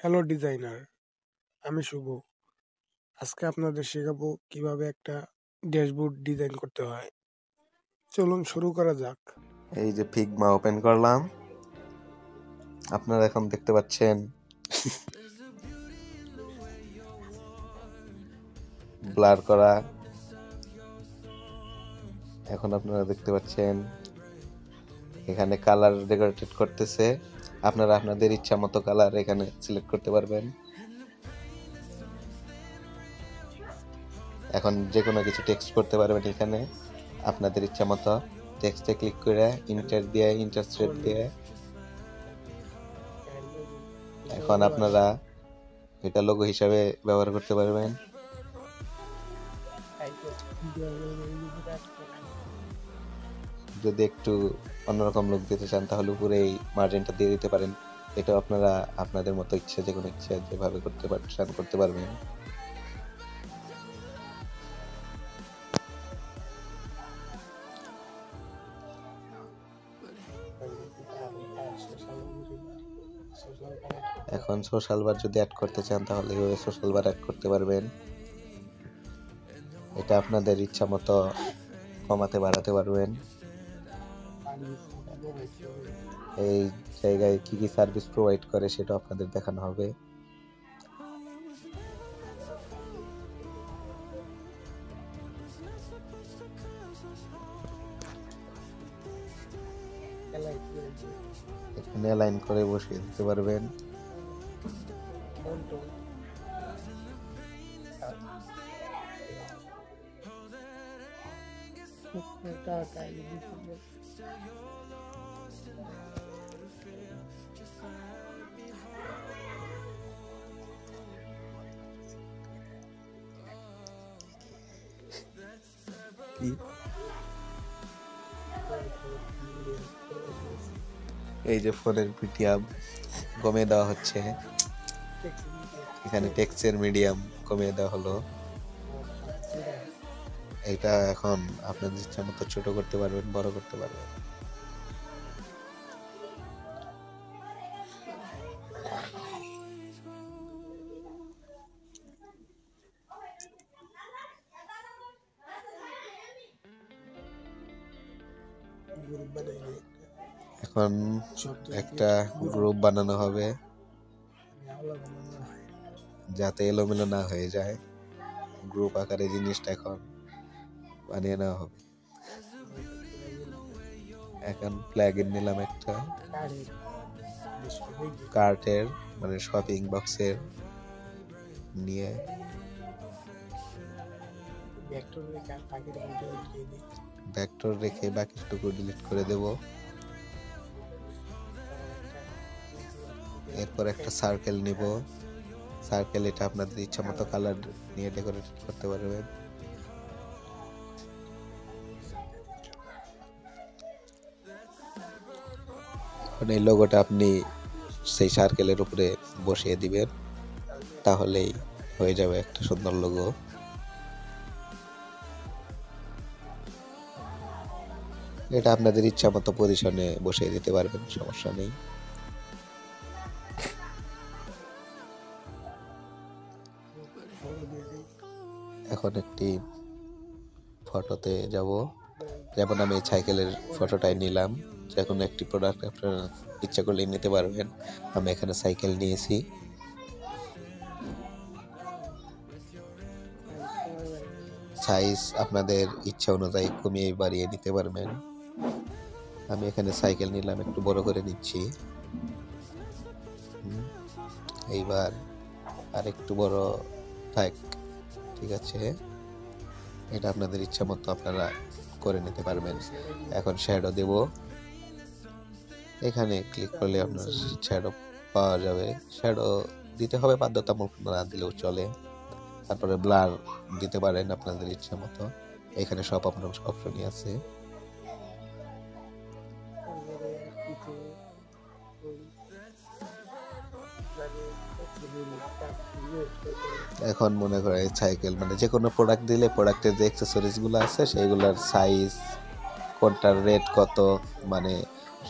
Hello designer, আমি শুভ। আজকে আপনাদের শেখাবো কিভাবে একটা ড্যাশবোর্ড ডিজাইন করতে হয়। চলুন শুরু করা যাক। এই যে ফিগমা ওপেন করলাম, আপনারা এখন দেখতে পাচ্ছেন ব্লার করা। এখন আপনারা দেখতে পাচ্ছেন এখানে কালার ডেকোরেটেড করতেছে। আপনারা আপনাদের ইচ্ছা মতো কালার এখানে সিলেক্ট করতে পারবেন। এখন যে কোনো কিছু টেক্সট করতে পারবেন এখানে আপনাদের ইচ্ছা মতো। টেক্সটে ক্লিক করে ইন্টার দিয়ে ইন্টারস্ট্রেট দিয়ে এখন আপনারা এটা লোগো হিসাবে ব্যবহার করতে পারবেন। যদি একটু অন্যরকম লুক দিতে চান তাহলে উপরে এই মার্জিনটা দিয়ে দিতে পারেন। এটা আপনারা আপনাদের মতো ইচ্ছা, যে কোনো ইচ্ছা যেভাবে করতে পারবেন। এখন সোশ্যাল বার যদি অ্যাড করতে চান তাহলে এইভাবে সোশ্যাল বার অ্যাড করতে পারবেন। এটা আপনাদের ইচ্ছা মতো কমাতে বাড়াতে পারবেন। এই জায়গায় কি কি সার্ভিস প্রোভাইড করে সেটা আপনাদের দেখানো হবে। এখানে লাইন করে বসিয়ে দিতে পারবেন। এই যে ফোনের পিটিএম কমিয়ে দেওয়া হচ্ছে, এখানে টেক্সটের মিডিয়াম কমিয়ে দেওয়া হলো। এটা এখন আপনাদের ইচ্ছা মতো ছোট করতে পারবেন, বড় করতে পারবেন। এখন একটা গ্রুপ বানানো হবে যাতে এলোমেলো না হয়ে যায়। গ্রুপ আকারে জিনিসটা এখন বানিয়ে নেওয়া হবে। এখন প্লাগইন নিলাম একটা কার্টের, মানে শপিং বক্সের নিয়ে ভেক্টর রেখে বাকিটুকু ডিলিট করে দেব। এরপর একটা সার্কেল নিব। সার্কেল এটা আপনাদের ইচ্ছা মতো কালার নিয়ে ডেকোরেট করতে পারবেন। এখন এই লোগোটা আপনি সেই সার্কেলের উপরে বসিয়ে দিবেন, তাহলেই হয়ে যাবে একটা সুন্দর লোগো। এটা আপনাদের ইচ্ছা মতো পজিশনে বসিয়ে দিতে পারবেন, সমস্যা নেই। এখন একটি ফটোতে যাব, যেমন আমি সাইকেলের ফটোটাই নিলাম। যে কোনো একটি প্রোডাক্ট আপনারা ইচ্ছা করলে নিতে পারবেন। আমি এখানে সাইকেল নিয়েছি। সাইজ আপনাদের ইচ্ছা অনুযায়ী কমিয়ে বাড়িয়ে নিতে পারবেন। আমি এখানে সাইকেল নিলাম, একটু বড় করে নিচ্ছি। এইবার আর একটু বড় থাক, ঠিক আছে। এটা আপনাদের ইচ্ছা মতো আপনারা করে নিতে পারবেন। এখন শ্যাডো দেব, এখানে ক্লিক করলে আপনার শ্যাডো পাওয়া যাবে। শ্যাডো দিতে হবে, বাধ্যতামূলক না দিলেও চলে। তারপরে ব্লার দিতে পারেন আপনাদের ইচ্ছা মতো। এখানে সব আপনার অপশনই আছে। এখন মনে করে সাইকেল মানে যে কোনো প্রোডাক্ট দিলে প্রোডাক্টের যে অ্যাক্সেসরিজ গুলো আছে সেইগুলোর সাইজ, কোনটার রেট কত, মানে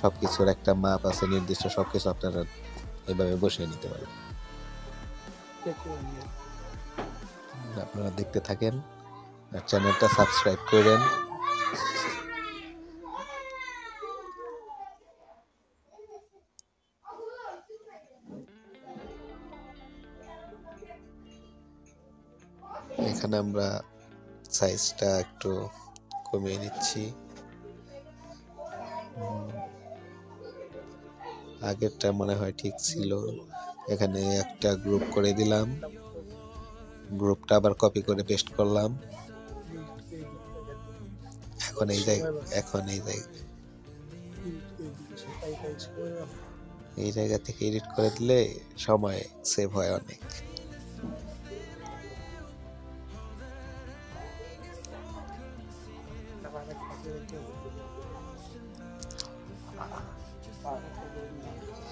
সবকিছুর একটা মাপ আছে নির্দিষ্ট, সবকিছু আপনারা এইভাবে বসিয়ে নিতে পারেন। আপনারা দেখতে থাকেন আর চ্যানেলটা সাবস্ক্রাইব করেন। এখানে আমরা সাইজটা একটু কমিয়ে নিচ্ছি। আগেরটা মনে হয় ঠিক ছিল। এখানে একটা গ্রুপ করে দিলাম, গ্রুপটা আবার কপি করে পেস্ট করলাম। এখন এই জায়গা থেকে এডিট করে দিলে সময় সেভ হয় অনেক।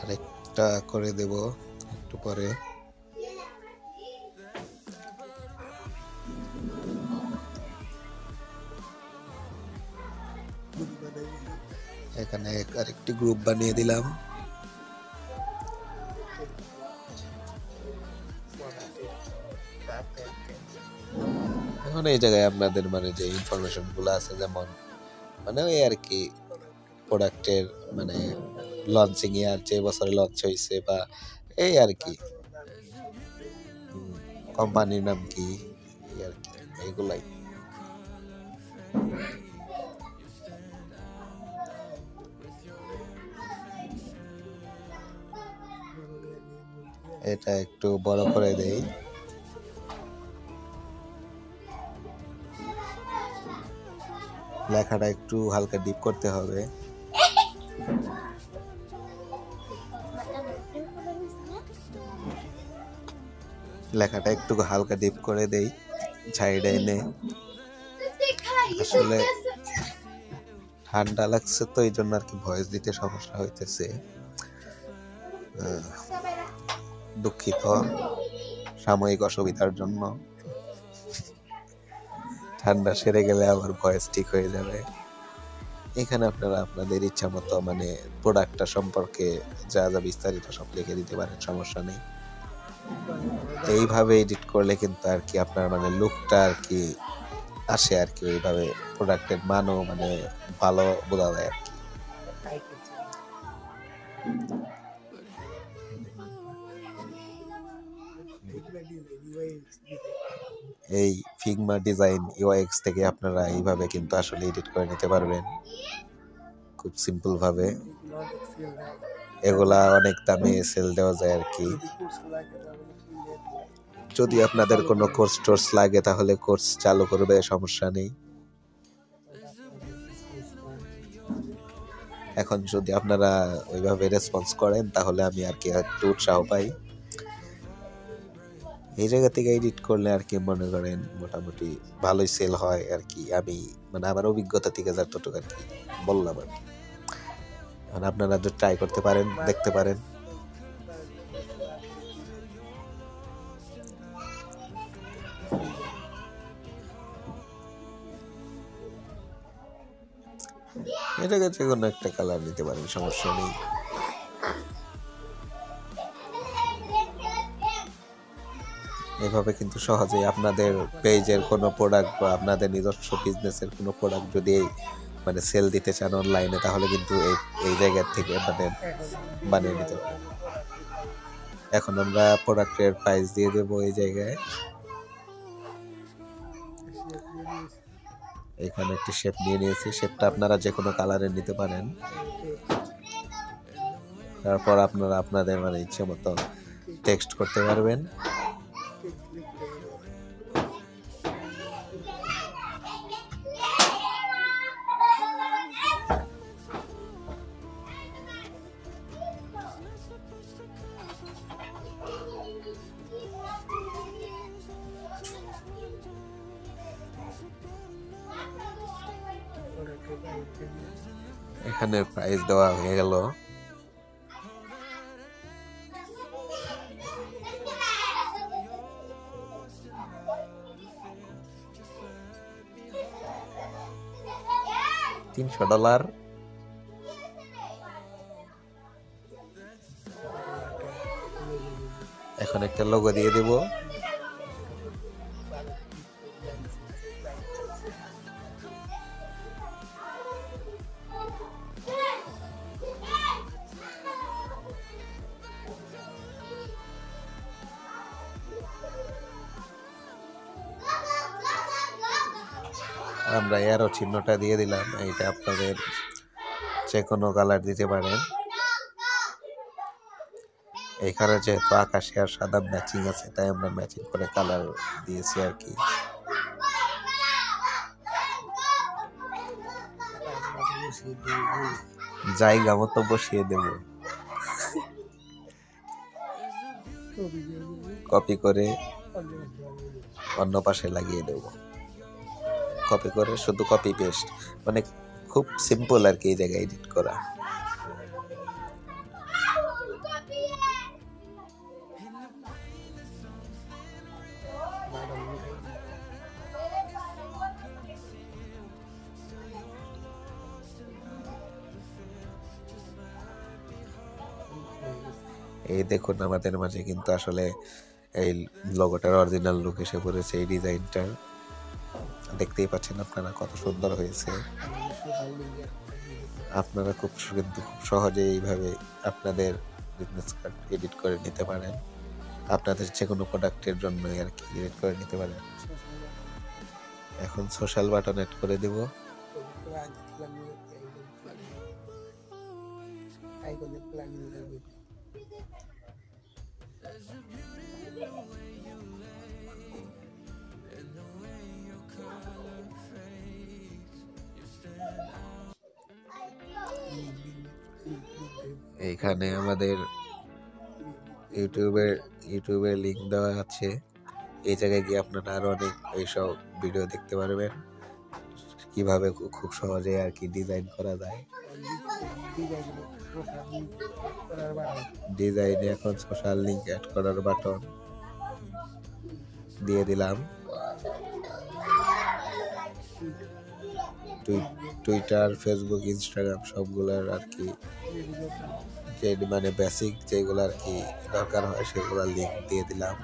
আরেকটা করে দেব একটু পরে। এখানে আরেকটি গ্রুপ বানিয়ে দিলাম। এখন এই জায়গায় আপনাদের মানে যে ইনফরমেশন গুলো আছে, যেমন মানে ওই আর কি প্রোডাক্টের মানে লঞ্চিং ইয়ার, যে বছরে লঞ্চ হয়েছে বা এই আর কি কোম্পানির নাম কি, এই আর কি এইগুলাই। এটা একটু বড় করে দেই। লেখাটা একটু হালকা ডিপ করতে হবে। লেখাটা একটু হালকা ডিপ করে দেই সাইডে এনে। আসলে ঠান্ডা লাগছে তো এই জন্য আর কি ভয়েস দিতে সমস্যা হইতেছে, দুঃখিত সাময়িক অসুবিধার জন্য। ঠান্ডা সেরে গেলে আবার ভয়েস ঠিক হয়ে যাবে। এখানে আপনারা আপনাদের ইচ্ছা মতো মানে প্রোডাক্টটা সম্পর্কে যা যা বিস্তারিত সব লিখে দিতে পারেন, সমস্যা নেই। এইভাবে এডিট করলে কিন্তু আর কি আপনার মানে লুকটা আর কি আসে আর কি, ওইভাবে প্রোডাক্টের মানও মানে ভালো বোঝা যায় আর কি। এই ফিগমা ডিজাইন ইউএক্স থেকে আপনারা এইভাবে কিন্তু আসলে এডিট করে নিতে পারবেন খুব সিম্পল ভাবে। এগুলা অনেক দামে সেল দেওয়া যায় আর কি। যদি আপনাদের কোনো কোর্স টোর্স লাগে তাহলে কোর্স চালু করবে, সমস্যা নেই। এখন যদি আপনারা ওইভাবে রেসপন্স করেন তাহলে আমি আর কি একটু উৎসাহ পাই। এই জায়গা থেকে এডিট করলে আর কি মনে করেন মোটামুটি ভালোই সেল হয় আর কি। আমি মানে আমার অভিজ্ঞতা থেকে যতটুকু আর কি বললাম আর কি। এখন আপনারা যদি ট্রাই করতে পারেন, দেখতে পারেন। এটাকে যে কোনো একটা কালার নিতে পারেন, সমস্যা নেই। এভাবে কিন্তু সহজেই আপনাদের পেজের কোনো প্রোডাক্ট বা আপনাদের নিজস্ব বিজনেসের কোনো প্রোডাক্ট যদি মানে সেল দিতে চান অনলাইনে, তাহলে কিন্তু এই জায়গা থেকে মানে বানিয়ে নিতে পারেন। এখন আমরা প্রোডাক্টের প্রাইস দিয়ে দেবো এই জায়গায়। এখানে একটি শেপ নিয়ে নিয়েছি, শেপটা আপনারা যে কোনো কালারের নিতে পারেন। তারপর আপনারা আপনাদের মানে ইচ্ছে মতো টেক্সট করতে পারবেন। এখানে প্রাইস দেওয়া হয়ে গেল। $300। এখন একটা লোগো দিয়ে দেব। আমরা এরো চিহ্নটা দিয়ে দিলাম, এইটা আপনাদের যে কোনো কালার দিতে পারেন। এখানে যেহেতু আকাশে আর সাদা ম্যাচিং আছে, তাই আমরা ম্যাচিং করে কালার দিয়েছি আর কি। জায়গা মতো বসিয়ে দেব, কপি করে অন্য পাশে লাগিয়ে দেব। কপি করে শুধু কপি পেস্ট, মানে খুব সিম্পল আর কি এই জায়গায় এডিট করা। এই দেখুন আমাদের মাঝে কিন্তু আসলে এই লোগোটার অরিজিনাল লুক এসে পড়েছে। এই ডিজাইনটা দেখতেই পাচ্ছেন আপনারা কত সুন্দর হয়েছে। আপনারা কিন্তু খুব সহজে এইভাবে আপনাদের বিজনেস কার্ড এডিট করে নিতে পারেন। আপনাদের যে কোনো প্রোডাক্টের জন্য আর কি এডিট করে নিতে পারেন। এখন সোশ্যাল বাটন অ্যাড করে দেব। এইখানে আমাদের ইউটিউবের লিংক দেওয়া আছে। এই জায়গায় গিয়ে আপনারা আরো অনেক এইসব ভিডিও দেখতে পারবেন, কিভাবে খুব সহজে আর কি ডিজাইন করা যায়। ডিজাইনে এখন সোশ্যাল লিংক অ্যাড করার বাটন দিয়ে দিলাম। টুইটার, ফেসবুক, ইনস্টাগ্রাম সবগুলোর আর কি যে মানে বেসিক যেগুলো আর কি দরকার হয় সেগুলোর লিংক দিয়ে দিলাম।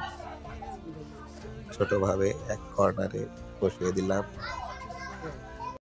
ছোটভাবে এক কর্নারে বসিয়ে দিলাম।